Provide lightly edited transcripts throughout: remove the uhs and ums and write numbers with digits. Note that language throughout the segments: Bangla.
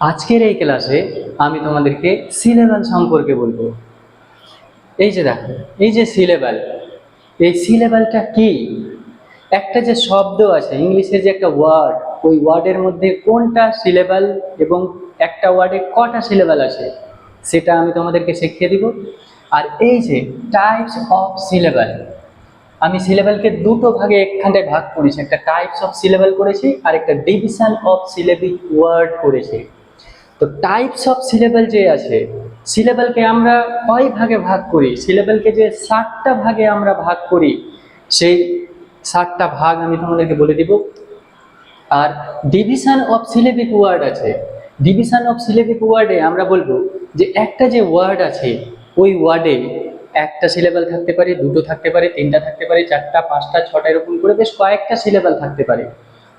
আজকের এই ক্লাসে আমি তোমাদেরকে সিলেবাল সম্পর্কে বলবো। এই যে দেখো, এই যে সিলেবাল, এই সিলেবালটা কি? একটা যে শব্দ আছে ইংলিশে, যে একটা ওয়ার্ড, ওই ওয়ার্ডের মধ্যে কোনটা সিলেবাল এবং একটা ওয়ার্ডে কটা সিলেবাল আছে সেটা আমি তোমাদেরকে শিখিয়ে দিব। আর এই যে টাইপস অফ সিলেবাল, আমি সিলেবালকে দুটো ভাগে একখানটায় ভাগ করেছি, একটা টাইপস অফ সিলেবাল করেছি আর একটা ডিভিশন অফ সিলেবিক ওয়ার্ড করেছি। তো টাইপস অফ সিলেবাল যে আছে, সিলেবালকে আমরা কয় ভাগে ভাগ করি, সিলেবালকে যে 7টা ভাগে আমরা ভাগ করি, সেই 7টা ভাগ আমি তোমাদেরকে বলে দিব। আর ডিভিশন অফ সিলেবিক ওয়ার্ড আছে, ডিভিশন অফ সিলেবিক ওয়ার্ডে আমরা বলবো যে একটা যে ওয়ার্ড আছে ওই ওয়ার্ডে একটা সিলেবাল থাকতে পারে, দুটো থাকতে পারে, তিনটা থাকতে পারে, 4টা, 5টা, 6টা, এরকম করে বেশ কয়েকটা সিলেবাল থাকতে পারে।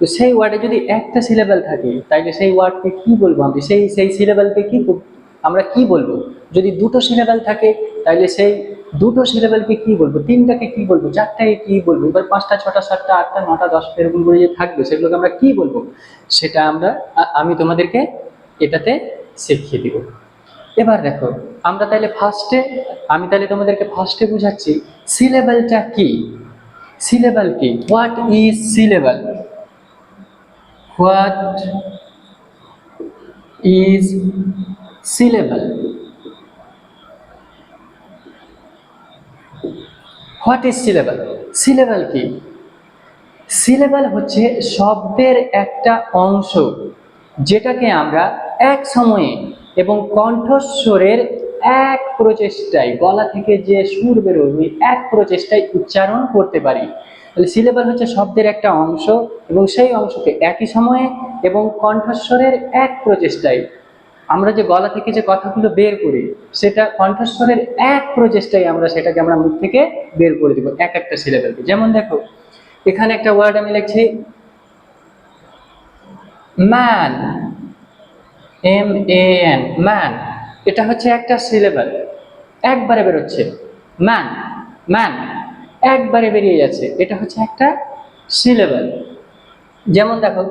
তো সেই ওয়ার্ডে যদি একটা সিলেবাল থাকে তাহলে সেই ওয়ার্ডকে কি বলবো, আমি সেই সেই সিলেবালকে কি আমরা কি বলবো? যদি দুটো সিলেবাল থাকে তাহলে সেই দুটো সিলেবালকে কি বলবো, তিনটাকে কি বলবো, চারটাকে কি বলবো, এবার 5টা, 6টা, 7টা, 8টা, 9টা, 10টা এরকম করে যে থাকবে সেগুলোকে আমরা কি বলবো, সেটা আমি তোমাদেরকে এটাতে শিখিয়ে দিব। এবার দেখো, আমরা তাহলে আমি তাহলে তোমাদেরকে ফার্স্টে বুঝাচ্ছি সিলেবালটা কি। সিলেবাল কি? What is syllable? What is syllable? What is syllable? Syllable কি? সিলেবাল হচ্ছে শব্দের একটা অংশ, যেটাকে আমরা এক সময়ে এবং কণ্ঠস্বরের এক প্রচেষ্টায়, গলা থেকে যে সুর বেরোয় ওই এক প্রচেষ্টায় উচ্চারণ করতে পারি। তাহলে সিলেবাল হচ্ছে শব্দের একটা অংশ এবং সেই অংশকে একই সময়ে এবং কণ্ঠস্বরের এক প্রচেষ্টায়, আমরা যে গলা থেকে যে কথাগুলো বের করি সেটা কণ্ঠস্বরের এক প্রচেষ্টায় আমরা সেটাকে আমরা মুখ থেকে বের করে দিব এক একটা সিলেবালকে। যেমন দেখো, এখানে একটা ওয়ার্ড আমি লিখছি ম্যান, MAN, ম্যান। এটা হচ্ছে একটা সিলেবাল, একবারে বেরোচ্ছে। ম্যান, ম্যান, একবারে বেরিয়ে যাচ্ছে, এটা হচ্ছে একটা সিলেবাল। যেমন দেখো,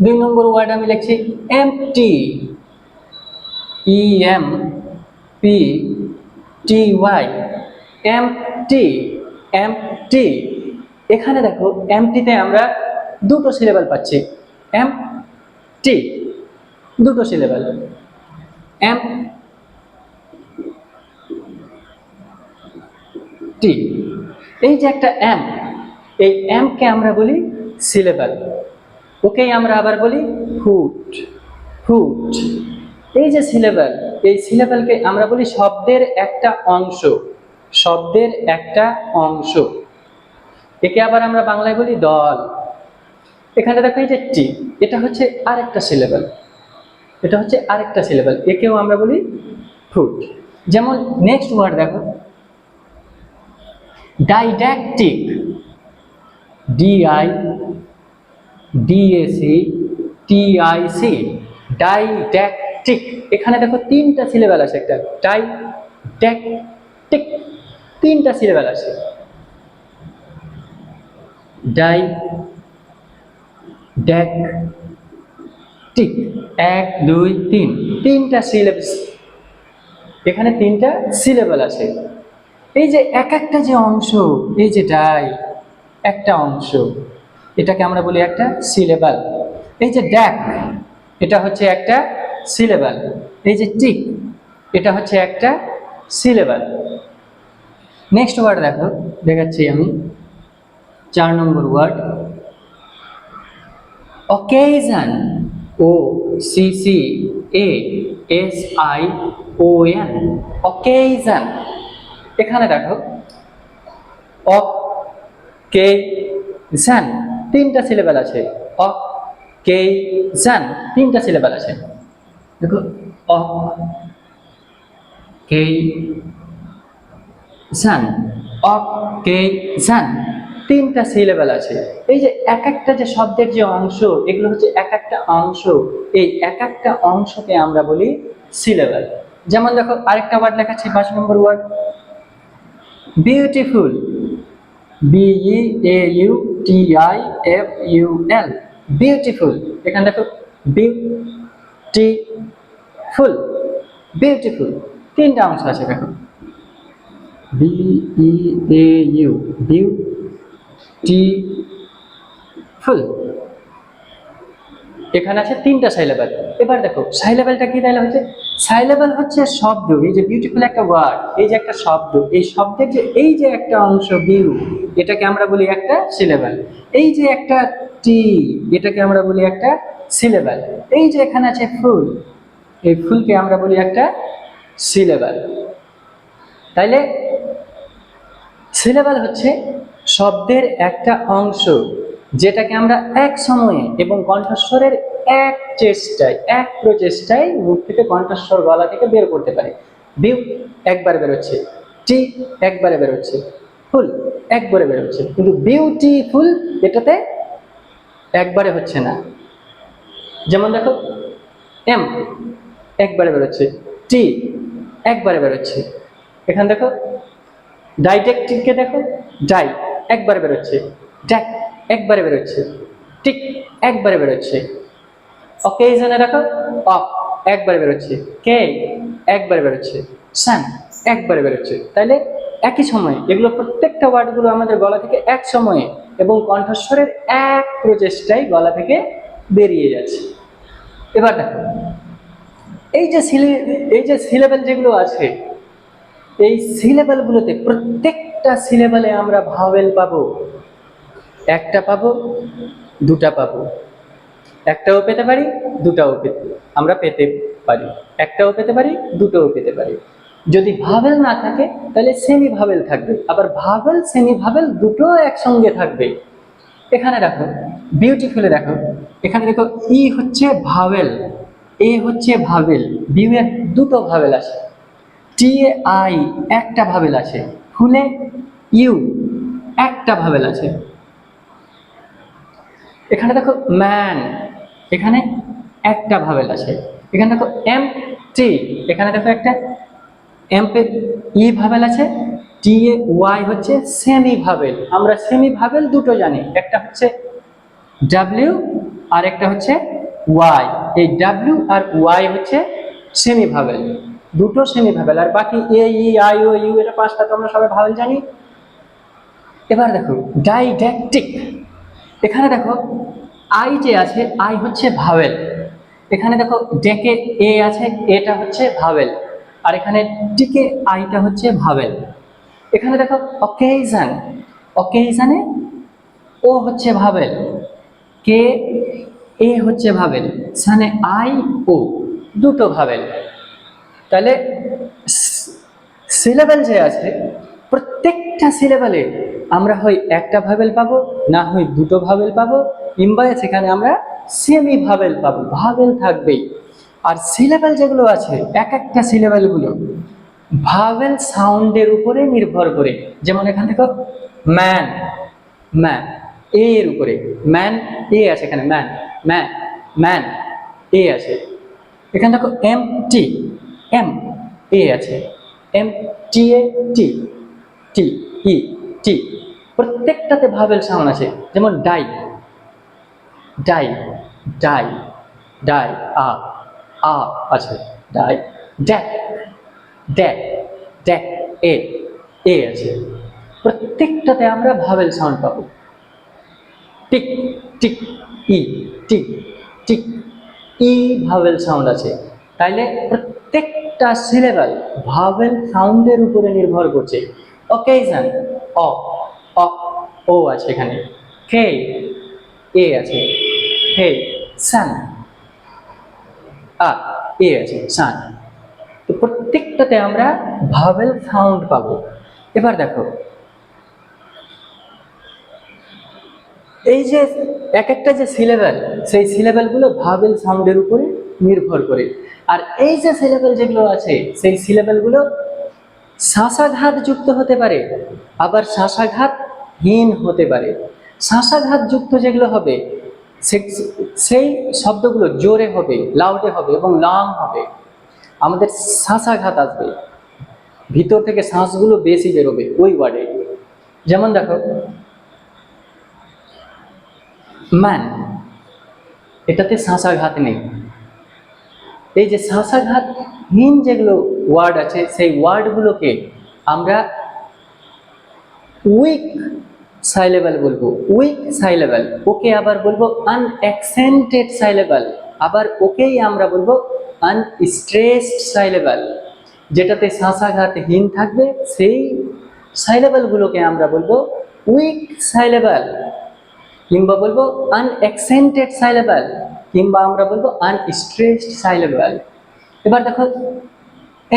2 নম্বর ওয়ার্ড আমি লিখছি এমটি, EMPTY, এমটি, এমটি। এখানে দেখো এমটিতে আমরা দুটো সিলেবাল পাচ্ছি, এমটি, দুটো সিলেবাল, এমটি। এই যে একটা এম, এই এমকে আমরা বলি সিলেবাল, ওকেই আমরা আবার বলি ফুট, ফুট। এই যে সিলেবাল, এই সিলেবালকে আমরা বলি শব্দের একটা অংশ, শব্দের একটা অংশ। একে আবার আমরা বাংলায় বলি দল। এখানে দেখো এই যে টি, এটা হচ্ছে আরেকটা সিলেবাল, এটা হচ্ছে আরেকটা সিলেবাল, একেও আমরা বলি ফুট। যেমন নেক্সট ওয়ার্ড দেখো, ডাইড্যাকটিক, DIDAC, ডাইড্যাকটিক। এখানে দেখো 3টা সিলেবাল আছে, একটা ডাইড্যাকটিক, 3টা সিলেবাল আছে, ডাইড্যাকটিক, 1 2 3, 3টা সিলেবাল, এখানে 3টা সিলেবাল আছে। এই যে এক একটা যে অংশ, এই যে ডাই একটা অংশ, এটাকে আমরা বলি একটা সিলেবাল। এই যে ড্যাক, এটা হচ্ছে একটা সিলেবাল। এই যে টিক, এটা হচ্ছে একটা সিলেবাল। নেক্সট ওয়ার্ড দেখো, দেখাচ্ছি আমি 4 নম্বর ওয়ার্ড অকেশন, OCCASION, অকেশন। এখানে দেখো অকেশন, 3টা সিলেবাল আছে, অকেশন, 3টা সিলেবাল আছে। দেখো অকেশন, অকেশন, 3টা সিলেবাল আছে। এই যে এক একটা যে শব্দের যে অংশ, এগুলো হচ্ছে এক একটা অংশ, এই এক একটা অংশকে আমরা বলি সিলেবাল। যেমন দেখো আরেকটা ওয়ার্ড লেখাচ্ছি, 5 নম্বর ওয়ার্ড বিউটিফুল, BEAUTIFUL, বিউটিফুল। এখানে দেখো টি ফুল, বিউটিফুল, তিনটা অংশ আছে দেখো, B E A U, beautiful. এখানে আছে তিনটা সাইলেবল। এবার দেখো সাইলেবলটা কি তাহলে হচ্ছে, সাইলেবল হচ্ছে শব্দ, এই যে বিউটিফুল একটা ওয়ার্ড, এই যে একটা শব্দ, এই শব্দের যে এই যে একটা অংশ বিউ, এটাকে আমরা বলি একটা সিলেবল। এই যে একটা টি, এটাকে আমরা বলি একটা সিলেবল। এই যে এখানে আছে ফুল, এই ফুলকে আমরা বলি একটা সিলেবল। তাইলে সিলেবল হচ্ছে শব্দের একটা অংশ, যেটাকে আমরা এক সময়ে এবং কণ্ঠস্বরের এক চেষ্টায়, এক প্রচেষ্টায় মুখ থেকে কণ্ঠস্বর গলা থেকে বের করতে পারি। বিউ একবারে বেরোচ্ছে, টি একবারে বেরোচ্ছে, ফুল একবারে বেরোচ্ছে, কিন্তু বিউটিফুল এটাতে একবারে হচ্ছে না। যেমন দেখো এম একবারে বেরোচ্ছে, টি একবারে বেরোচ্ছে। এখানে দেখো ডাইটেকটিককে দেখো, ডাই একবারে বেরোচ্ছে, ড্যাক একবারে বেরোচ্ছে, টিক একবারে বেরোচ্ছে। অকেশনে দেখো অফ একবারে বেরোচ্ছে, কে একবারে বেরোচ্ছে, সান একবারে বেরোচ্ছে। তাইলে একই সময়ে এগুলো প্রত্যেকটা ওয়ার্ডগুলো আমাদের গলা থেকে এক সময়ে এবং কণ্ঠস্বরের এক প্রচেষ্টায় গলা থেকে বেরিয়ে যাচ্ছে। এবার দেখো এই যে সিলেবেল যেগুলো আছে, এই সিলেবেলগুলোতে প্রত্যেকটা সিলেবেলে আমরা ভাওয়েল পাবো, একটা পাবো, দুটা পাবো, একটাও পেতে পারি, দুটাও আমরা পেতে পারি, একটাও পেতে পারি, দুটোও পেতে পারি। যদি ভাওয়েল না থাকে তাহলে সেমি ভাওয়েল থাকবে, আবার ভাওয়েল সেমি ভাওয়েল দুটো একসঙ্গে থাকবে। এখানে দেখো বিউটিফুলে দেখো, এখানে দেখো ই হচ্ছে ভাওয়েল, এ হচ্ছে ভাওয়েল, বিউ এর দুটো ভাওয়েল আছে, টি এ আই একটা ভাওয়েল আছে, ফুলে ইউ একটা ভাওয়েল আছে। এখানে দেখো ম্যান, এখানে একটা ভাওয়েল আছে। এখানে দেখো এম টি, এখানে দেখো একটা এম পে ই ভাওয়েল আছে, টি এ ওয়াই হচ্ছে সেমি ভাওয়েল। আমরা সেমি ভাওয়েল দুটো জানি, একটা হচ্ছে ডাব্লিউ আর একটা হচ্ছে ওয়াই। এই ডাব্লিউ আর ওয়াই হচ্ছে সেমি ভাওয়েল, দুটো সেমি ভাওয়েল, আর বাকি এ ই আই ও ইউ এটা পাঁচটা তো আমরা সবাই ভাওয়েল জানি। এবার দেখো ডাইড্যাকটিক, এখানে দেখো আই যে আছে, আই হচ্ছে ভাওয়েল। এখানে দেখো ডেকে এ আছে, এটা হচ্ছে ভাওয়েল, আর এখানে টিকে আইটা হচ্ছে ভাওয়েল। এখানে দেখো অকেশন, অকেশনে ও হচ্ছে ভাওয়েল, কে এ হচ্ছে ভাওয়েল, সানে আই ও দুটো ভাওয়েল। তাহলে সিলেবেল যে আছে প্রত্যেকটা সিলেবেলে আমরা হয় একটা ভাওয়েল পাবো, না হয় দুটো ভাওয়েল পাবো, কিংবা সেখানে আমরা সেমি ভাওয়েল পাবো, ভাওয়েল থাকবেই। আর সিলেবেল যেগুলো আছে এক একটা সিলেবেলগুলো ভাওয়েল সাউন্ডের উপরে নির্ভর করে। যেমন এখানে দেখো ম্যান, ম্যান এ এর উপরে, ম্যান এ আছে, এখানে ম্যান, ম্যান, ম্যান এ আছে। এখানে দেখো এম টি, এম এ আছে, এম টি এ টি, টি ই টি, প্রত্যেকটাতে ভাওয়েল সাউন্ড আছে। যেমন ডাই, ডাই, ডাই, ডাই আ আ আছে, ডাই, ড্যাক, ড্যাক, ড্যাক এ এ আছে। প্রত্যেকটাতে আমরা ভাওয়েল সাউন্ড পাবো। টিক টিক ই, টিক টিক ই ভাওয়েল সাউন্ড আছে। তাইলে প্রত্যেকটা সিলেবাল ভাওয়েল সাউন্ডের উপরে নির্ভর করছে। অকেশন অ, অ ও আছে এখানে, কে এ আছে, হে সান আ এ আছে, সান। তো প্রত্যেকটাতে আমরা ভাওয়েল সাউন্ড পাবো। এবার দেখো এই যে এক একটা যে সিলেবেল, সেই সিলেবেলগুলো ভাওয়েল সাউন্ডের উপরে নির্ভর করে। আর এই যে সিলেবেল যেগুলো আছে সেই সিলেবেলগুলো শ্বাসাঘাত যুক্ত হতে পারে, আবার শ্বাসাঘাতহীন হতে পারে। শ্বাসাঘাত যুক্ত যেগুলো হবে সেই শব্দগুলো জোরে হবে, লাউডে হবে এবং লং হবে। আমাদের শ্বাসাঘাত আসবে, ভিতর থেকে শ্বাসগুলো বেশি বেরোবে ওই ওয়ার্ডে। যেমন দেখো ম্যান, এটাতে শ্বাসাঘাত নেই, এই যে শ্বাসাঘাতহীন যেগুলো ওয়ার্ড আছে সেই ওয়ার্ডগুলোকে আমরা উইক সাইলেবল বলবো, উইক সাইলেবল। ওকে আবার বলবো আনঅ্যাকসেন্টেড সাইলেবল, আবার ওকেই আমরা বলবো আনস্ট্রেসড সাইলেবল। যেটাতে শ্বাসাঘাতহীন থাকবে সেই সাইলেবলগুলোকে আমরা বলবো উইক সাইলেবল, কিংবা বলবো আনঅ্যাকসেন্টেড সাইলেবল, কিংবা আমরা বলবো আনস্ট্রেসড সাইলেবল। এবার দেখো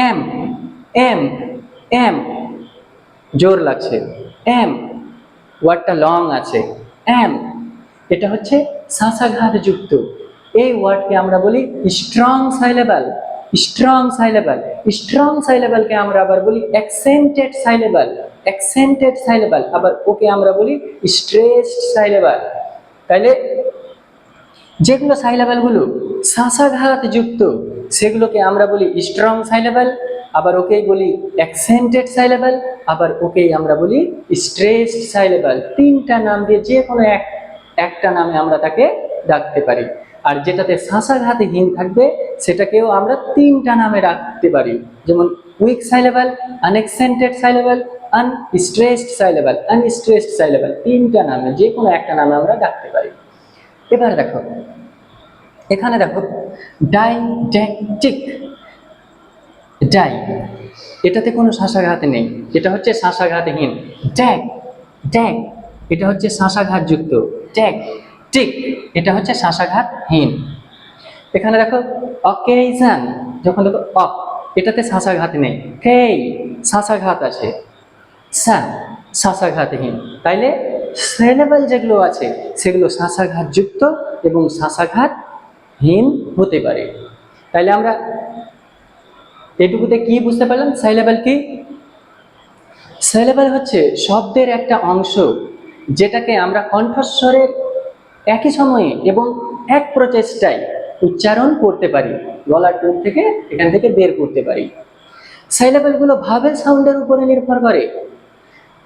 এম, এম, এম জোর লাগছে, এম ওয়ার্ডটা লং আছে, এম এটা হচ্ছে শ্বাসাঘাতযুক্ত। এই ওয়ার্ডকে আমরা বলি স্ট্রং সাইলেবল, স্ট্রং সাইলেবল। স্ট্রং সাইলেবলকে আমরা আবার বলি অ্যাকসেন্টেড সাইলেবল, অ্যাকসেন্টেড সাইলেবল, আবার ওকে আমরা বলি স্ট্রেসড সাইলেবল। তাইলে যেগুলো সাইলেবলগুলো শ্বাসাঘাতযুক্ত সেগুলোকে আমরা বলি স্ট্রং সাইলেবল, আবার ওকেই বলি অ্যাকসেন্টেড সাইলেবল, আবার ওকেই আমরা বলি স্ট্রেসড সাইলেবল। তিনটা নাম দিয়ে যে কোনো একটা নামে আমরা তাকে ডাকতে পারি। আর যেটাতে শ্বাসাঘাতহীন থাকবে সেটাকেও আমরা তিনটা নামে ডাকতে পারি, যেমন উইক সাইলেবল, আনএক্সেন্টেড সাইলেবল, আনস্ট্রেসড সাইলেবল। আনস্ট্রেসড সাইলেবল তিনটা নামে যে কোনো একটা নামে আমরা ডাকতে পারি। এবার দেখো এখানে দেখো ডাইড্যাকটিক, ডাই এটাতে কোনো শ্বাসাঘাত নেই, এটা হচ্ছে শ্বাসাঘাতহীন। ড্যাগ, ড্যাগ এটা হচ্ছে শ্বাসাঘাতযুক্ত। ড্যাগ টিক এটা হচ্ছে শ্বাসাঘাতহীন। এখানে দেখো অকেশন, যখন দেখো এটাতে শ্বাসাঘাত নেই, কেই শ্বাসাঘাত আছে, সা শ্বাসাঘাতহীন। তাইলে সাইলেবল যেগুলো আছে সেগুলো শ্বাসাঘাতযুক্ত এবং শ্বাসাঘাতহীন হতে পারে। তাইলে আমরা এটুকুতে কি বুঝতে পারলাম? সাইলেবল কি? সাইলেবল হচ্ছে শব্দের একটা অংশ যেটাকে আমরা কণ্ঠস্বরের একই সময়ে এবং এক প্রচেষ্টায় উচ্চারণ করতে পারি, গলার টোন থেকে এখান থেকে বের করতে পারি। সাইলেবলগুলো ভাবেল সাউন্ডের উপরে নির্ভর করে।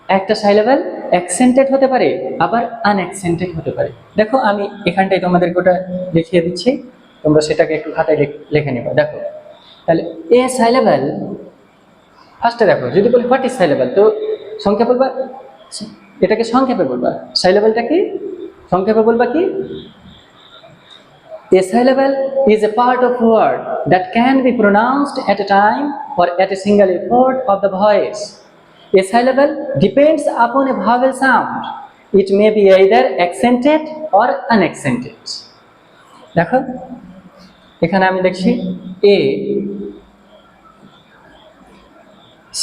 একটা সাইলেবল অ্যাকসেন্টেড হতে পারে, আবার আনঅ্যাকসেন্টেড হতে পারে। দেখো আমি এখানটায় তোমাদেরকে ওটা দেখিয়ে দিচ্ছি, তোমরা সেটাকে একটু খাতায় লিখে নেবে। দেখো তাহলে এ সাইলেবল, ফার্স্টে দেখো যদি বলি হোয়াট ইজ সাইলেবল, তো সংক্ষেপে বলবা, এটাকে সংক্ষেপে বলবা। সাইলেবলটা কি সংক্ষেপে বলবা কি? A syllable is a part of word that can be pronounced at a time or at a single effort of the voice. A syllable depends upon a vowel sound. It may be either accented or unaccented. দেখো এখানে আমি দেখছি a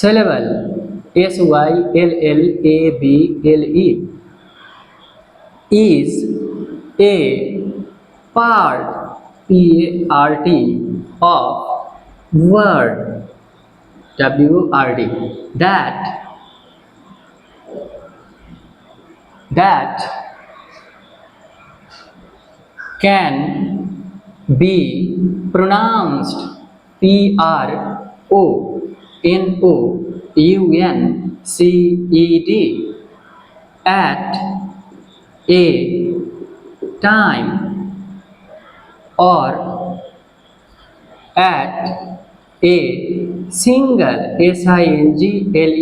syllable, syllable is a part, part of word, word, that can be pronounced, pronounced at a time or at a single, single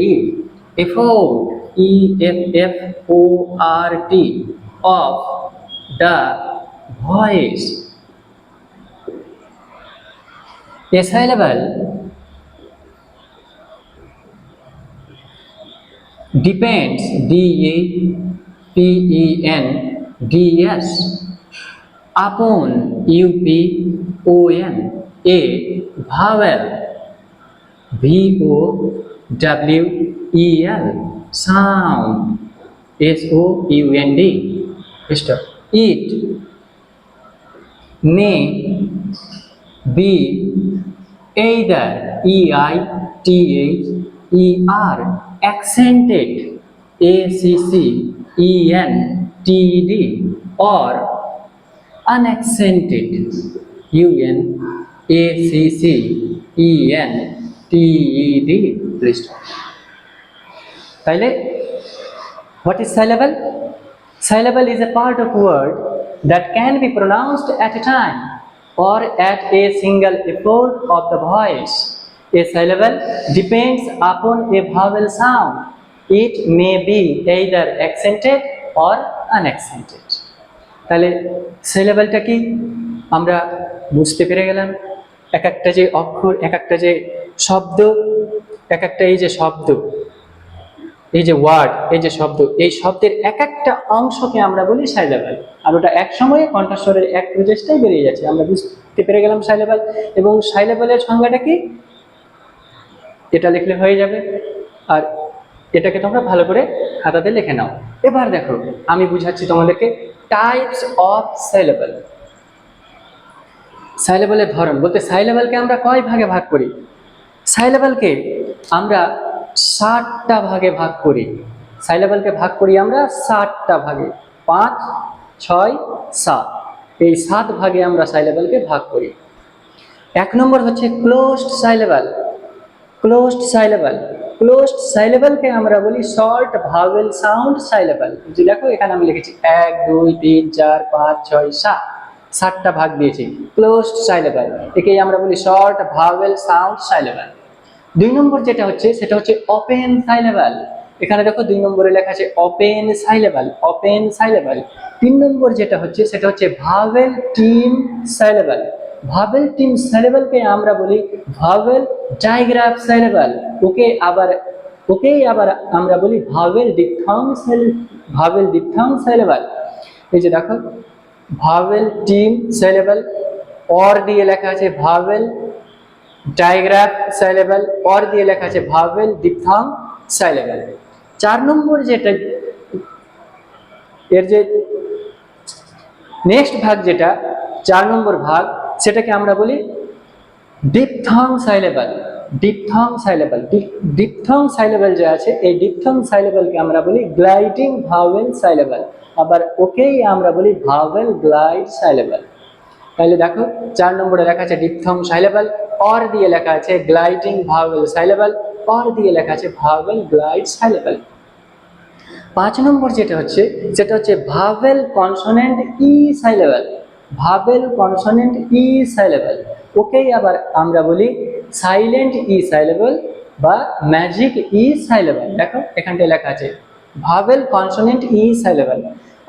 effort, effort of the voice. A syllable depends, depends upon, upon a vowel, vowel, sound, sound. It may be either, either accented, accented, or unaccented, unaccented. তাইলে what is syllable? Syllable is a part of word that can be pronounced at a time or at a single effort of the voice. A syllable depends upon a vowel sound. It may be either accented or unaccented. তাহলে সিলেবালটা কি আমরা বুঝতে পেরে গেলাম। এক একটা যে অক্ষর, এক একটা যে শব্দ, এক একটা এই যে শব্দ, এই যে ওয়ার্ড, এই যে শব্দ, এই শব্দের এক একটা অংশকে আমরা বলি সাইলেবাল। আর ওটা এক সময়ে কণ্ঠস্বরের এক প্রচেষ্টায় বেরিয়ে যাচ্ছে, আমরা বুঝতে পেরে গেলাম সাইলেবাল। এবং সাইলেবালের সংজ্ঞাটা কি এটা লিখলে হয়ে যাবে, আর এটাকে তোমরা ভালো করে খাতাতে লিখে নাও। এবার দেখো আমি বুঝাচ্ছি তোমাদেরকে টাইপস অফ সাইলেবাল। সাইলেবালের ধরন বলতে সাইলেবালকে আমরা কয় ভাগে ভাগ করি? সাইলেবালকে আমরা 60টা ভাগে ভাগ করি। সাইলেবালকে ভাগ করি আমরা 60টা ভাগে, 5, 6, 7, এই 7 ভাগে আমরা সাইলেবালকে ভাগ করি। 1 নম্বর হচ্ছে ক্লোজড সাইলেবাল। ক্লোজড সাইলেবাল, ক্লোজড সাইলেবালকে আমরা বলি শর্ট ভাওয়েল সাউন্ড সাইলেবাল। যে দেখো এখানে আমি লিখেছি 1, 2, 3, 4, 5, 6, 7, 7টা ভাগ দিয়েছি ক্লোজড সাইলেবাল। একেই আমরা বলি শর্ট ভাওয়েল সাউন্ড সাইলেবাল। 2 নম্বর যেটা হচ্ছে সেটা হচ্ছে ওপেন সাইলেবাল। এখানে দেখো 2 নম্বরে লেখা আছে ওপেন সাইলেবাল, ওপেন সাইলেবাল। 3 নম্বর যেটা হচ্ছে সেটা হচ্ছে ভাওয়েল টিম সাইলেবাল। ভাওয়েল টিম সাইলেবালকে আমরা বলি ভাওয়েল ডাইগ্রাফ সাইলেবাল। ওকেই আবার আমরা বলি ভাওয়েল ডিপথং সাইলেবাল। এই যে দেখো ভাওয়েল টিম সাইলেবাল, অর দিয়ে লেখা আছে ভাওয়েল ডাইগ্রাফ সাইলেবাল, অর দিয়ে লেখা আছে ভাওয়েল ডিপথং সাইলেবাল। 4 নম্বর যেটা, এর যে নেক্সট ভাগ যেটা 4 নম্বর ভাগ, সেটাকে আমরা বলি ডিপথং সাইলেবাল। ডিপথং সাইলেবাল, ডিপথং সাইলেবাল যে আছে এই ডিপথং সাইলেবালকে আমরা বলি গ্লাইডিং ভাওয়েল সাইলেবাল, আবার ওকেই আমরা বলি ভাওয়েল গ্লাইড সাইলেবাল। তাহলে দেখো 4 নম্বরে লেখা আছে ডিপথং সাইলেবাল, অর দিয়ে লেখা আছে গ্লাইডিং ভাওয়েল সাইলেবাল, অর দিয়ে লেখা আছে ভাওয়েল গ্লাইড সাইলেবাল। 5 নম্বর যেটা হচ্ছে সেটা হচ্ছে vowel consonant E syllable. Vowel consonant E syllable, ওকেই আবার আমরা বলি সাইলেন্ট ই সাইলেবাল বা ম্যাজিক ই সাইলেবাল। দেখো এখানটায় লেখা আছে ভাওয়েল কনসোনেন্ট ই সাইলেবাল,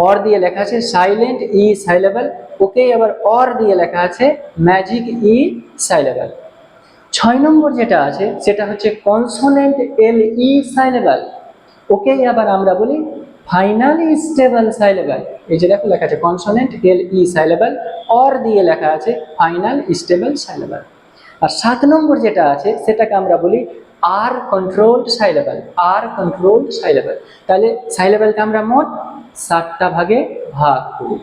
অর দিয়ে লেখা আছে সাইলেন্ট ই সাইলেবাল, ওকেই আবার অর দিয়ে লেখা আছে ম্যাজিক ই সাইলেবাল। 6 নম্বর যেটা আছে সেটা হচ্ছে কনসোনেন্ট এল ই সাইলেবাল, ওকেই আবার আমরা বলি ফাইনালি স্টেবল সাইলেবাল। এই যে দেখো লেখা আছে কনসোনেন্ট এল ই সাইলেবাল, অর দিয়ে লেখা আছে ফাইনাল স্টেবল সাইলেবাল। আর 7 নম্বর যেটা আছে সেটাকে আমরা বলি আর কন্ট্রোলড সাইলেবাল, আর কন্ট্রোলড সাইলেবাল। তাহলে সাইলেবালকে আমরা মোট 7টা ভাগে ভাগ করি।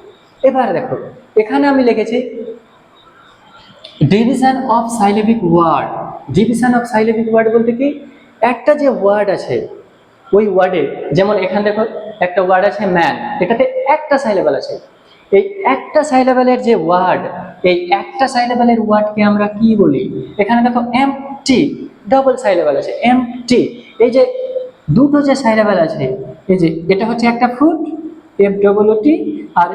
এবার দেখো এখানে আমি লিখেছি division of syllabic word. Division of syllabic word বলতে কি, একটা যে ওয়ার্ড আছে ওই ওয়ার্ডে, যেমন এখানে দেখো একটা ওয়ার্ড আছে ম্যান, এটাতে একটা সাইলেবাল আছে। এই একটা সাইলেবালের যে ওয়ার্ড, এই একটা সাইলেবালের ওয়ার্ডকে আমরা কি বলি? এখানে দেখো এমটি, ডবল সাইলেবাল আছে এমটি। এই যে দুটো যে সাইলেবাল আছে, এই যে এটা হচ্ছে একটা ফুট এফ ডবল টি, আর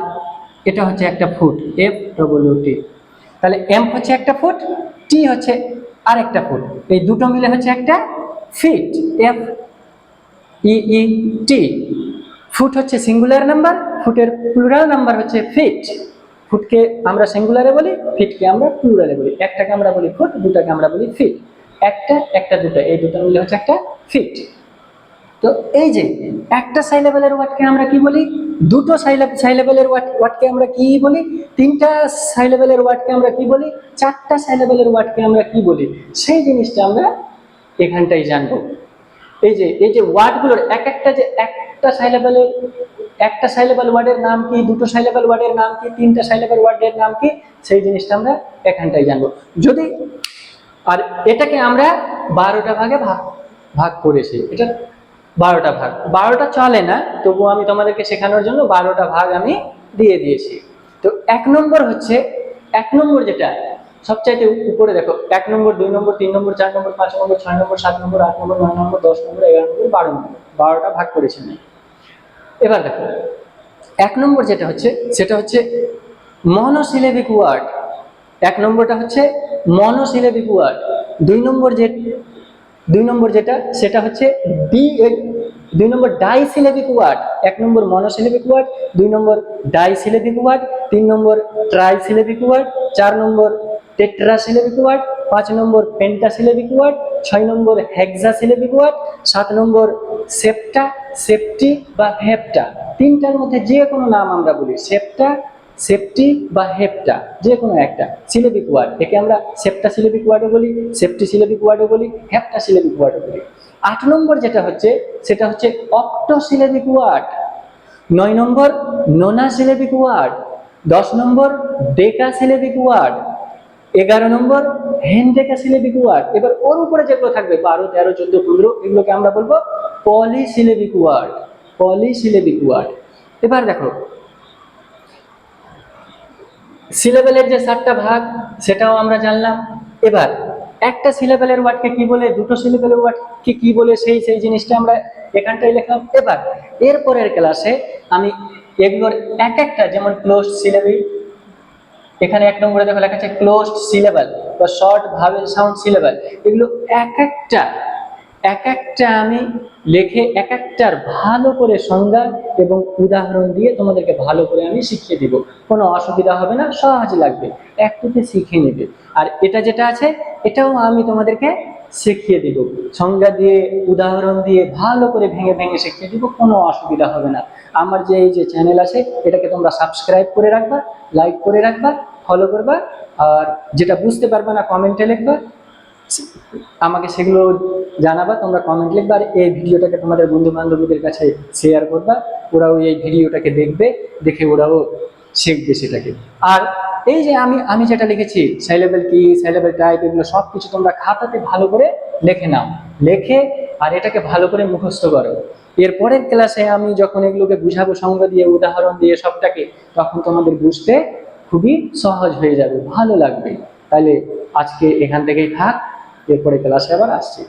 এটা হচ্ছে একটা ফুট এফ ডবল টি। তাহলে এম হচ্ছে একটা ফুট, টি হচ্ছে আর একটা ফুট, এই দুটো মিলে হচ্ছে একটা ফিট এফ ই টি। ফুট হচ্ছে সিঙ্গুলার নাম্বার, ফুটের প্লুরাল নাম্বার হচ্ছে ফিট। ফুটকে আমরা সিঙ্গুলারে বলি, ফিটকে আমরা প্লুরালে বলি। একটাকে আমরা বলি ফুট, দুটাকে আমরা বলি ফিট। একটা দুটো, এই দুটো মিলে হচ্ছে একটা ফিট। তো এই যে একটা সাইলেবলের ওয়ার্ডকে আমরা কি বলি, দুটো সাইলেবলের ওয়ার্ডকে আমরা কি বলি, তিনটা সাইলেবলের ওয়ার্ডকে আমরা কি বলি, চারটা সাইলেবলের ওয়ার্ডকে আমরা কি বলি, সেই জিনিসটা আমরা এখানটাই জানবো। এই যে ওয়ার্ডগুলোর একটা সাইলেবল ওয়ার্ডের নাম কি, দুটো সাইলেবল ওয়ার্ডের নাম কি, তিনটা সাইলেবল ওয়ার্ডের নাম কি, সেই জিনিসটা আমরা এখানটাই জানবো। যদি আর এটাকে আমরা 12টা ভাগে ভাগ করেছি, এটা 12টা ভাগ, 12টা চলে না, তবুও আমি তোমাদেরকে শেখানোর জন্য 12টা ভাগ আমি দিয়ে দিয়েছি। তো 1 নম্বর হচ্ছে, 1 নম্বর যেটা সবচাইতে উপরে দেখো 1 নম্বর, 2 নম্বর, 3 নম্বর, 4 নম্বর, 5 নম্বর, 6 নম্বর, 7 নম্বর, 8 নম্বর, 9 নম্বর, 10 নম্বর, 11 নম্বর, 12 নম্বর, 12টা ভাগ করেছে না। এবার দেখো 1 নম্বর যেটা হচ্ছে সেটা হচ্ছে মনোসিলেবিক ওয়ার্ড। এক নম্বরটা হচ্ছে মনোসিলেবিক ওয়ার্ড। দুই নম্বর যেটা সেটা হচ্ছে দুই নম্বর ডাইসিলেবিক ওয়ার্ড। এক নম্বর মনোসিলেবিক ওয়ার্ড, 2 নম্বর ডাইসিলেবিক ওয়ার্ড, 3 নম্বর ট্রাইসিলেবিক ওয়ার্ড, 4 নম্বর টেট্রাসিলেবিক ওয়ার্ড, 5 নম্বর পেন্টাসিলেবিক ওয়ার্ড, 6 নম্বর হেক্সাসিলেবিক ওয়ার্ড, 7 নম্বর সেপ্টা, সেপ্টি বা হেপ্টা। তিনটার মধ্যে যে কোনো নাম আমরা বলি, সেপ্টা, সেপ্টি বা হেপ্টা, যে কোনো একটা সিলেবিক ওয়ার্ড। একে আমরা সেপ্টা সিলেবিক ওয়ার্ডও বলি, সেপ্টি সিলেবিক ওয়ার্ডও বলি, হেপ্টা সিলেবিক ওয়ার্ডও বলি। 8 নম্বর যেটা হচ্ছে সেটা হচ্ছে অক্টোসিলেবিক ওয়ার্ড। 9 নম্বর নোনাসিলেবিক ওয়ার্ড, 10 নম্বর ডেকাসিলেবিক ওয়ার্ড, 11 নম্বর হেনডেকাসিলেবিক ওয়ার্ড। এবার ওর উপরে যেগুলো থাকবে 12, 13, 14, 15 এগুলোকে আমরা বলবো পলিসিলেবিক ওয়ার্ড, পলিসিলেবিক ওয়ার্ড। এবার দেখো সিলেবেলের যে 7টা ভাগ সেটাও আমরা জানলাম। এবার একটা সিলেবেলের ওয়ার্ডকে কি বলে, দুটো সিলেবেলের ওয়ার্ডকে কি বলে, সেই জিনিসটা আমরা এখানটাই লিখলাম। এবার এরপরের ক্লাসে আমি এগুলোর এক একটা, যেমন ক্লোজড সিলেবল, এখানে 1 নম্বরে দেখো লেখা আছে ক্লোজড সিলেবল বা শর্ট ভাওয়েল সাউন্ড সিলেবল, এগুলো এক একটা আমি লিখে এক একটার ভালো করে সংজ্ঞা এবং উদাহরণ দিয়ে তোমাদেরকে ভালো করে আমি শিখিয়ে দিব। কোনো অসুবিধা হবে না, সহজ লাগবে, একটুতে শিখে নেবে। আর এটা যেটা আছে এটাও আমি তোমাদেরকে শিখিয়ে দিব, সংজ্ঞা দিয়ে উদাহরণ দিয়ে ভালো করে ভেঙে ভেঙে শিখিয়ে দিব, কোনো অসুবিধা হবে না। আমার যে এই যে চ্যানেল আছে এটাকে তোমরা সাবস্ক্রাইব করে রাখবা, লাইক করে রাখবা, ফলো করবা। আর যেটা বুঝতে পারবে না কমেন্টে লিখবা, আমাকে সেগুলো জানাবা, তোমরা কমেন্ট লিখবা। আর এই ভিডিওটাকে তোমাদের বন্ধু বান্ধবীদের কাছে শেয়ার করবা, ওরাও এই ভিডিওটাকে দেখবে, দেখে ওরাও শিখবে সেটাকে। আর এই যে আমি যেটা লিখেছি সাইলেবল কি, সাইলেবল টাইপ, এগুলো সব কিছু তোমরা খাতাতে ভালো করে লিখে নাও, লিখে আর এটাকে ভালো করে মুখস্থ করো। এরপরের ক্লাসে আমি যখন এগুলোকে বুঝাবো সংজ্ঞা দিয়ে উদাহরণ দিয়ে সবটাকে, তখন তোমাদের বুঝতে খুবই সহজ হয়ে যাবে, ভালো লাগবে। তাহলে আজকে এখান থেকেই থাক, এরপরে ক্লাসে আবার আসছি।